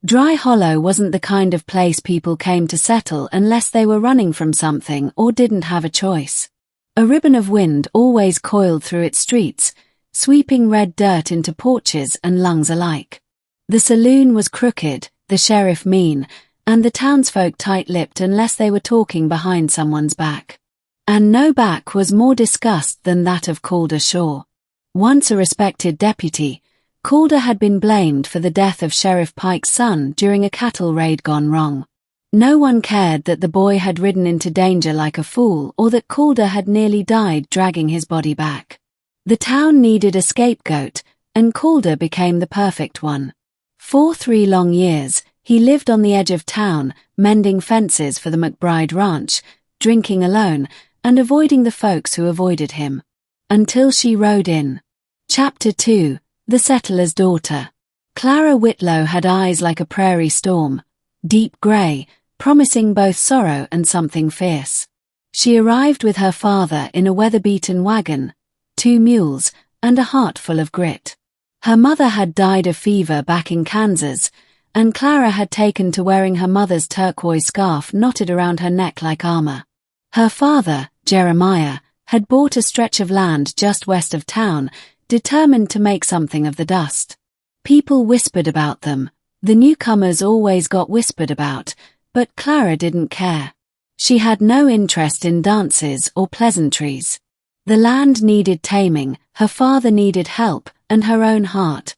Dry Hollow wasn't the kind of place people came to settle unless they were running from something or didn't have a choice. A ribbon of wind always coiled through its streets, sweeping red dirt into porches and lungs alike. The saloon was crooked, the sheriff mean, and the townsfolk tight-lipped unless they were talking behind someone's back. And no back was more disgust than that of Calder Shaw. Once a respected deputy, Calder had been blamed for the death of Sheriff Pike's son during a cattle raid gone wrong. No one cared that the boy had ridden into danger like a fool or that Calder had nearly died dragging his body back. The town needed a scapegoat, and Calder became the perfect one. For 3 long years, he lived on the edge of town, mending fences for the McBride Ranch, drinking alone, and avoiding the folks who avoided him. Until she rode in. Chapter 2. The Settler's Daughter. Clara Whitlow had eyes like a prairie storm, deep grey, promising both sorrow and something fierce. She arrived with her father in a weather-beaten wagon, 2 mules, and a heart full of grit. Her mother had died of fever back in Kansas, and Clara had taken to wearing her mother's turquoise scarf knotted around her neck like armor. Her father, Jeremiah, had bought a stretch of land just west of town, determined to make something of the dust. People whispered about them. The newcomers always got whispered about, but Clara didn't care. She had no interest in dances or pleasantries. The land needed taming, her father needed help, and her own heart,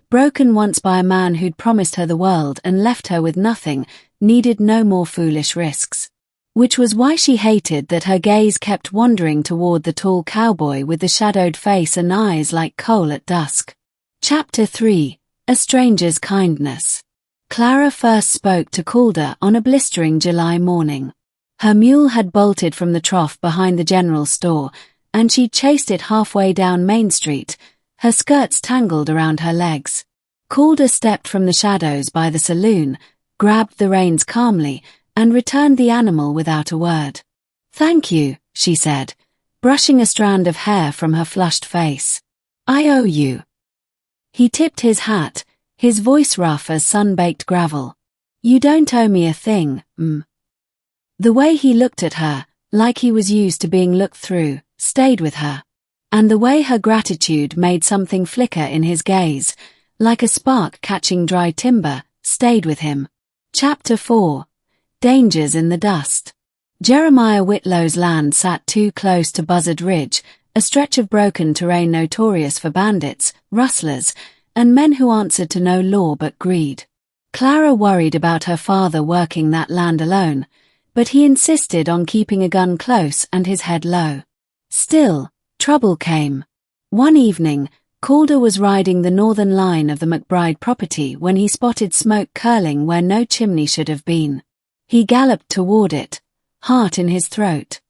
broken once by a man who'd promised her the world and left her with nothing, needed no more foolish risks. Which was why she hated that her gaze kept wandering toward the tall cowboy with the shadowed face and eyes like coal at dusk. Chapter 3. A Stranger's Kindness. Clara first spoke to Calder on a blistering July morning. Her mule had bolted from the trough behind the general store, and she'd chased it halfway down Main Street, her skirts tangled around her legs. Calder stepped from the shadows by the saloon, grabbed the reins calmly, and returned the animal without a word. "Thank you," she said, brushing a strand of hair from her flushed face. "I owe you." He tipped his hat, his voice rough as sun-baked gravel. "You don't owe me a thing, The way he looked at her, like he was used to being looked through, stayed with her. And the way her gratitude made something flicker in his gaze, like a spark catching dry timber, stayed with him. Chapter 4. Dangers in the Dust. Jeremiah Whitlow's land sat too close to Buzzard Ridge, a stretch of broken terrain notorious for bandits, rustlers, and men who answered to no law but greed. Clara worried about her father working that land alone, but he insisted on keeping a gun close and his head low. Still, trouble came. One evening, Calder was riding the northern line of the McBride property when he spotted smoke curling where no chimney should have been. He galloped toward it, heart in his throat.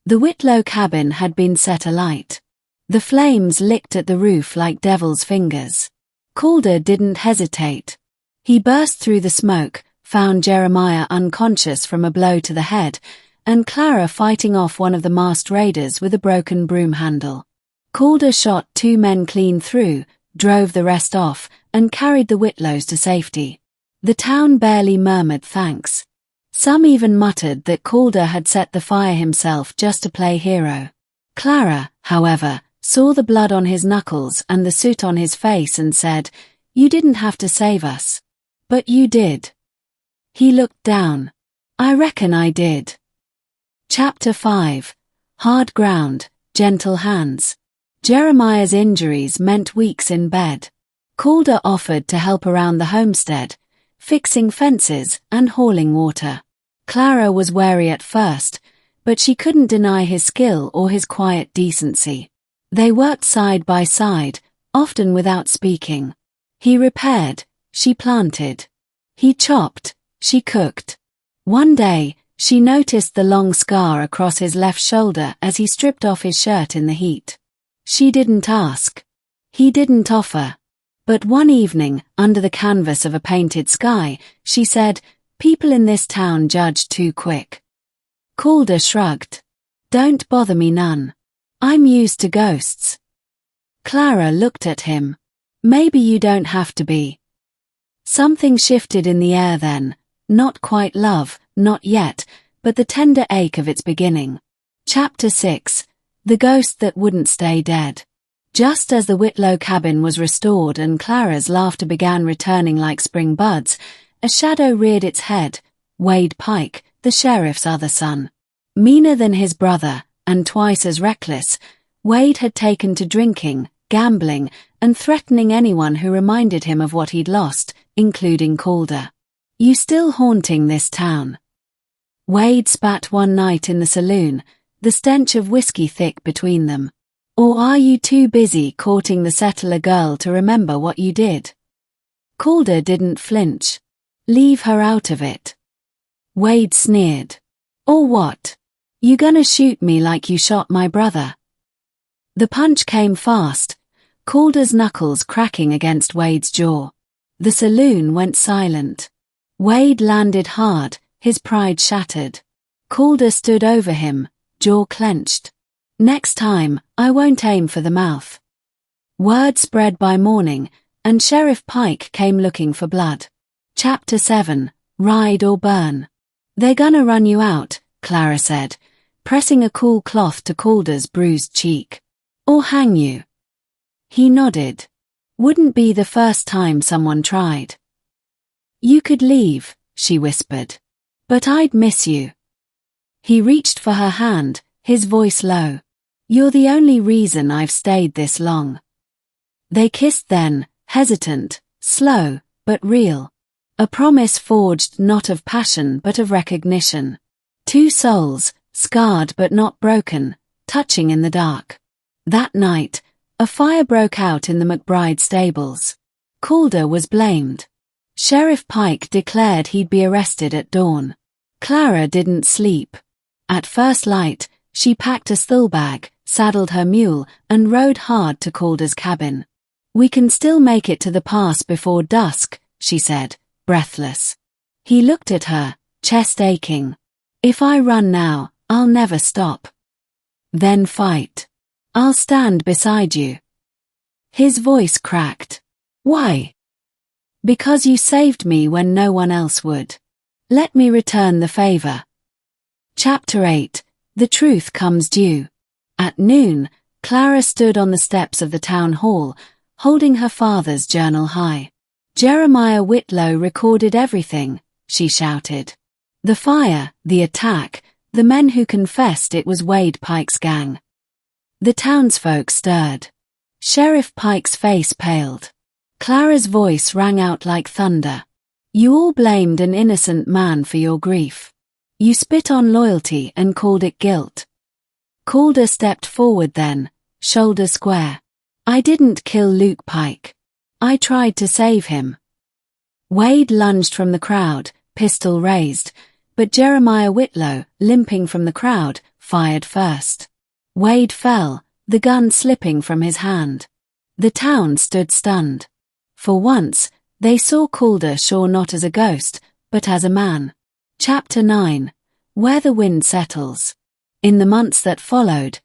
The Whitlow cabin had been set alight. The flames licked at the roof like devil's fingers. Calder didn't hesitate. He burst through the smoke, found Jeremiah unconscious from a blow to the head, and Clara fighting off one of the masked raiders with a broken broom handle. Calder shot 2 men clean through, drove the rest off, and carried the Whitlows to safety. The town barely murmured thanks. Some even muttered that Calder had set the fire himself just to play hero. Clara, however, saw the blood on his knuckles and the soot on his face and said, "You didn't have to save us." "But you did." He looked down. "I reckon I did." Chapter 5. Hard Ground, Gentle Hands. Jeremiah's injuries meant weeks in bed. Calder offered to help around the homestead, fixing fences and hauling water. Clara was wary at first, but she couldn't deny his skill or his quiet decency. They worked side by side, often without speaking. He repaired, she planted. He chopped, she cooked. One day, she noticed the long scar across his left shoulder as he stripped off his shirt in the heat. She didn't ask. He didn't offer. But one evening, under the canvas of a painted sky, she said, "People in this town judge too quick." Calder shrugged. "Don't bother me none. I'm used to ghosts." Clara looked at him. "Maybe you don't have to be." Something shifted in the air then, not quite love, not yet, but the tender ache of its beginning. Chapter 6. The Ghost That Wouldn't Stay Dead. Just as the Whitlow cabin was restored and Clara's laughter began returning like spring buds, a shadow reared its head, Wade Pike, the sheriff's other son. Meaner than his brother, and twice as reckless, Wade had taken to drinking, gambling, and threatening anyone who reminded him of what he'd lost, including Calder. "You still haunting this town?" Wade spat one night in the saloon, the stench of whiskey thick between them. "Or are you too busy courting the settler girl to remember what you did?" Calder didn't flinch. "Leave her out of it." Wade sneered. "Or what? You gonna shoot me like you shot my brother?" The punch came fast, Calder's knuckles cracking against Wade's jaw. The saloon went silent. Wade landed hard, his pride shattered. Calder stood over him, jaw clenched. "Next time, I won't aim for the mouth." Word spread by morning, and Sheriff Pike came looking for blood. Chapter 7. Ride or Burn. "They're gonna run you out," Clara said, pressing a cool cloth to Calder's bruised cheek. "Or hang you." He nodded. "Wouldn't be the first time someone tried." "You could leave," she whispered. "But I'd miss you." He reached for her hand, his voice low. "You're the only reason I've stayed this long." They kissed then, hesitant, slow, but real. A promise forged not of passion but of recognition. Two souls, scarred but not broken, touching in the dark. That night, a fire broke out in the McBride stables. Calder was blamed. Sheriff Pike declared he'd be arrested at dawn. Clara didn't sleep. At first light, she packed a still bag, saddled her mule, and rode hard to Calder's cabin. "We can still make it to the pass before dusk," she said, breathless. He looked at her, chest aching. "If I run now, I'll never stop." "Then fight. I'll stand beside you." His voice cracked. "Why?" "Because you saved me when no one else would. Let me return the favor." Chapter 8. The Truth Comes Due. At noon, Clara stood on the steps of the town hall, holding her father's journal high. "Jeremiah Whitlow recorded everything," she shouted. "The fire, the attack, the men who confessed it was Wade Pike's gang." The townsfolk stirred. Sheriff Pike's face paled. Clara's voice rang out like thunder. "You all blamed an innocent man for your grief. You spit on loyalty and called it guilt." Calder stepped forward then, shoulders square. "I didn't kill Luke Pike. I tried to save him." Wade lunged from the crowd, pistol raised, but Jeremiah Whitlow, limping from the crowd, fired first. Wade fell, the gun slipping from his hand. The town stood stunned. For once, they saw Calder Shaw not as a ghost, but as a man. Chapter 9. Where the Wind Settles. In the months that followed,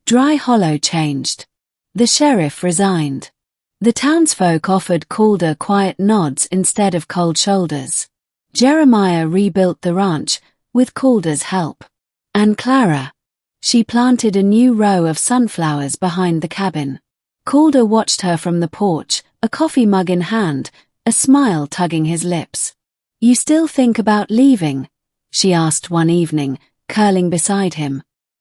Dry Hollow changed. The sheriff resigned. The townsfolk offered Calder quiet nods instead of cold shoulders. Jeremiah rebuilt the ranch, with Calder's help. And Clara. She planted a new row of sunflowers behind the cabin. Calder watched her from the porch, a coffee mug in hand, a smile tugging his lips. "You still think about leaving?" she asked one evening, curling beside him.